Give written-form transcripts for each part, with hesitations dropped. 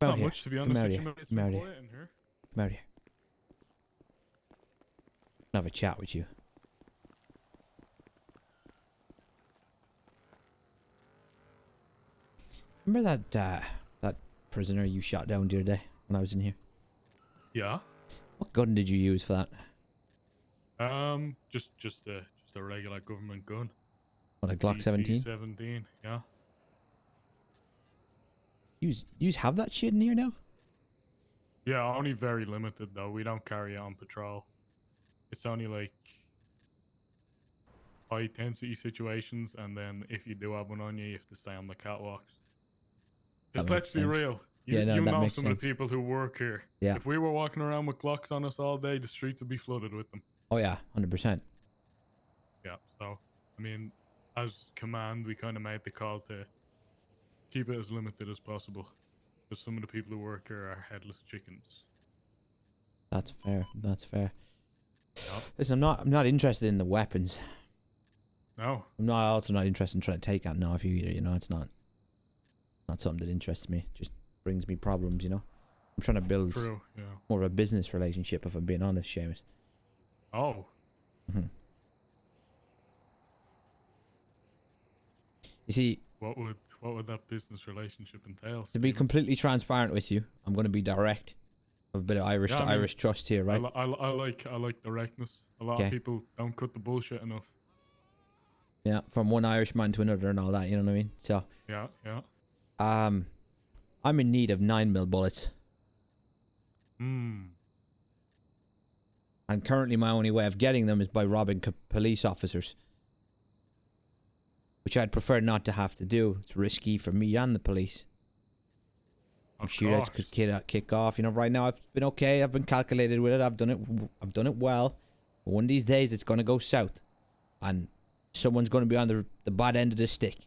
Come out Not here. much, to be Come honest out with here. you, mate. It's Come been out here. quiet in here. Come out here. I'll have a chat with you. Remember that prisoner you shot down the other day when I was in here? Yeah. What gun did you use for that? Just a regular government gun. What, a Glock 17? 17, yeah. You have that shit in here now? Yeah, only very limited though. We don't carry it on patrol. It's only like high intensity situations, and then if you do have one on you, you have to stay on the catwalks. That Because makes let's be sense. real, Yeah, no, you that know makes some of sense. the people who work here. Yeah. If we were walking around with Glocks on us all day, the streets would be flooded with them. Oh yeah, 100%. Yeah, so I mean, as command, we kind of made the call to keep it as limited as possible, because some of the people who work here are headless chickens. That's fair. That's fair. Yep. Listen, I'm not interested in the weapons. No. I'm also not interested in trying to take out Nav either, you know, it's not something that interests me. Just brings me problems, you know. I'm trying to build True, yeah. more of a business relationship, if I'm being honest, Seamus. Oh. You see, What would that business relationship entail, to be Stephen? completely transparent with you, I'm going to be direct. I have a bit of Irish to Irish trust here, right? I like directness. A lot of people don't cut the bullshit enough. Yeah, from one Irishman to another and all that, you know what I mean? So, Yeah, yeah. I'm in need of 9mm bullets. Hmm. And currently my only way of getting them is by robbing police officers. Which I'd prefer not to have to do. It's risky for me and the police. Shootouts could kick off. You know, right now I've been okay. I've been calculated with it. I've done it well. But one of these days it's going to go south. And someone's going to be on the bad end of the stick.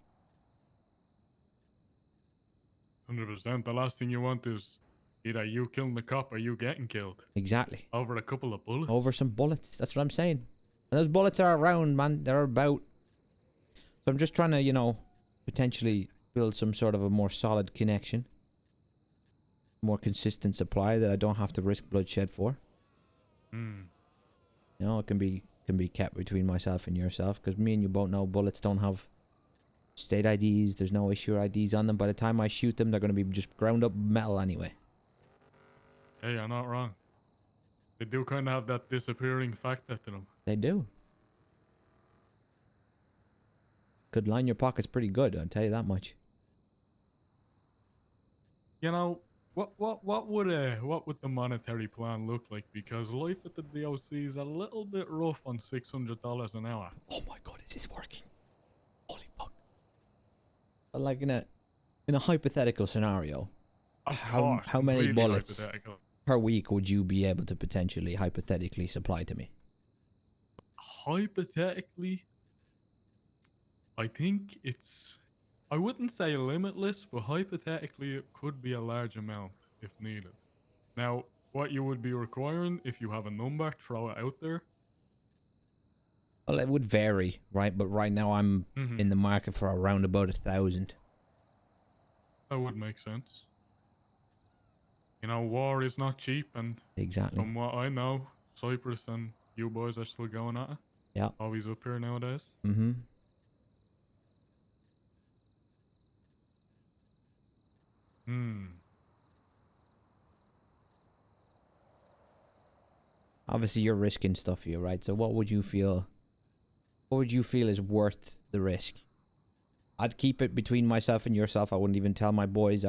100%. The last thing you want is either you killing the cop or you getting killed. Exactly. Over a couple of bullets. Over some bullets. That's what I'm saying. And those bullets are around, man. They're about. So I'm just trying to, you know, potentially build some sort of a more solid connection. More consistent supply that I don't have to risk bloodshed for. Hmm. You know, it can be kept between myself and yourself, because me and you both know bullets don't have state IDs. There's no issue IDs on them. By the time I shoot them, they're going to be just ground up metal anyway. Hey, you're not wrong. They do kind of have that disappearing factor to them. They do. Could line your pockets pretty good, I'll tell you that much. You know, what would the monetary plan look like? Because life at the DOC is a little bit rough on $600 an hour. Oh my god, is this working? Holy fuck. Like in a hypothetical scenario, how many bullets per week would you be able to potentially hypothetically supply to me? Hypothetically, I think I wouldn't say limitless, but hypothetically it could be a large amount if needed. Now, what you would be requiring, if you have a number, throw it out there. Well, it would vary, right? But right now I'm in the market for around about 1,000. That would make sense. You know, war is not cheap, and exactly. From what I know, Cyprus and you boys are still going at it. Yeah. Always up here nowadays. Mm-hmm. Hmm. Obviously, you're risking stuff here, right? So what would you feel is worth the risk? I'd keep it between myself and yourself. I wouldn't even tell my boys.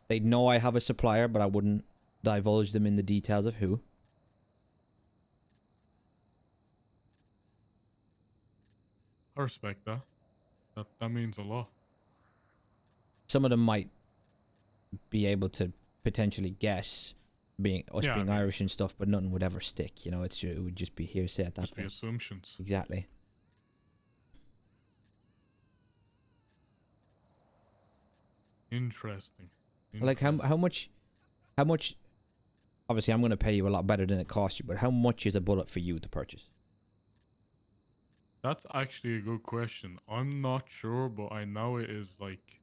They'd know I have a supplier, but I wouldn't divulge them in the details of who. I respect that. That means a lot. Some of them might be able to potentially guess being Irish and stuff, but nothing would ever stick. You know, it would just be hearsay at that point. Just be assumptions. Exactly. Interesting. Like how much? Obviously, I'm going to pay you a lot better than it cost you, but how much is a bullet for you to purchase? That's actually a good question. I'm not sure, but I know it is like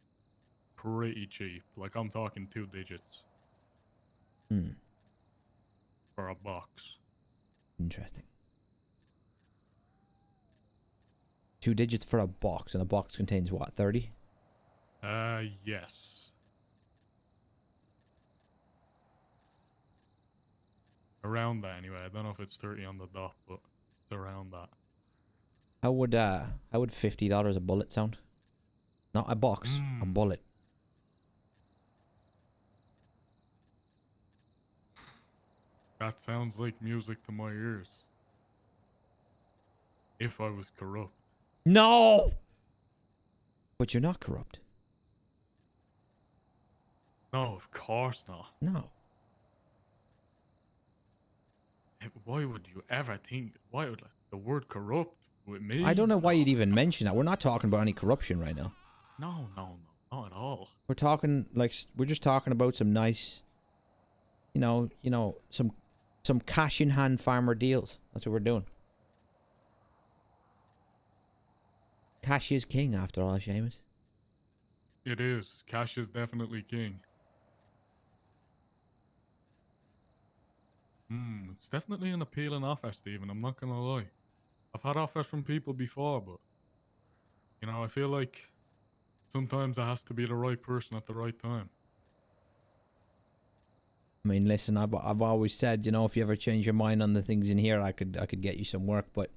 pretty cheap. Like, I'm talking 2 digits Hmm. for a box. Interesting. 2 digits for a box, and a box contains what, 30? Yes. Around that anyway. I don't know if it's 30 on the dot, but it's around that. How would $50 a bullet sound? Not a box, a bullet. That sounds like music to my ears. If I was corrupt. No! But you're not corrupt. No, of course not. No. Why would you ever think? Why would the word corrupt with me? I don't know why No. you'd even mention that. We're not talking about any corruption right now. No, not at all. We're talking like we're just talking about some nice, some cash in hand farmer deals. That's what we're doing. Cash is king, after all, Seamus. It is. Cash is definitely king. It's definitely an appealing offer, Stephen. I'm not gonna lie. I've had offers from people before, but I feel like sometimes it has to be the right person at the right time. I mean, listen, I've always said, if you ever change your mind on the things in here, I could get you some work, but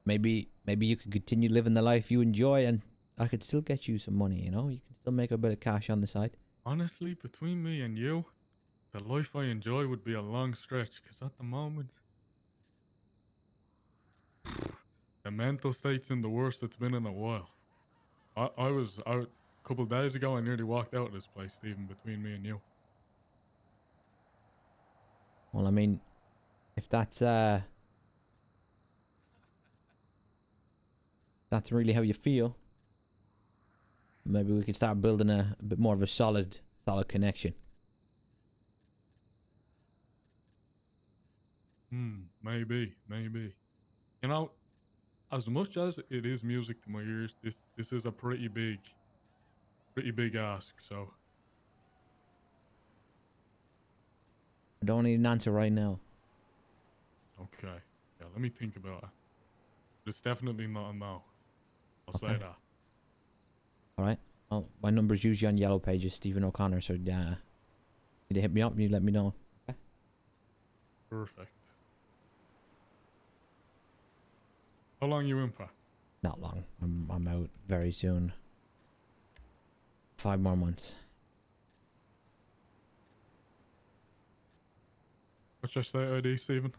maybe you could continue living the life you enjoy, and I could still get you some money. You can still make a bit of cash on the side. Honestly, between me and you, the life I enjoy would be a long stretch, because at the moment, the mental state's in the worst it's been in a while. I was out a couple of days ago. I nearly walked out of this place, Stephen, between me and you. Well, I mean, if that's really how you feel, maybe we could start building a bit more of a solid connection. Maybe. As much as it is music to my ears, this is a pretty big ask, so. I don't need an answer right now. Okay. Yeah, let me think about it. It's definitely not a no. I'll say Okay. that. Alright. Well, my number's usually on yellow pages, Stephen O'Connor, so you hit me up and you let me know. Okay? Perfect. How long you in for? Not long. I'm out very soon. 5 more months. What's your state ID, Stephen?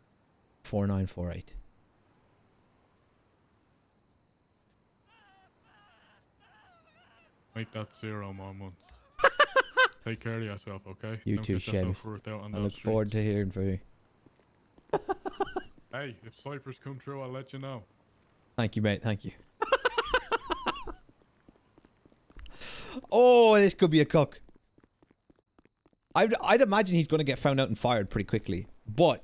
4948. Make that 0 more months. Take care of yourself, okay? You Don't too, get yourself Seamus. hurt out on I those look forward to streets. hearing from you. Hey, if Cyprus come true, I'll let you know. Thank you, mate. Thank you. Oh, this could be a cook. I'd imagine he's going to get found out and fired pretty quickly. But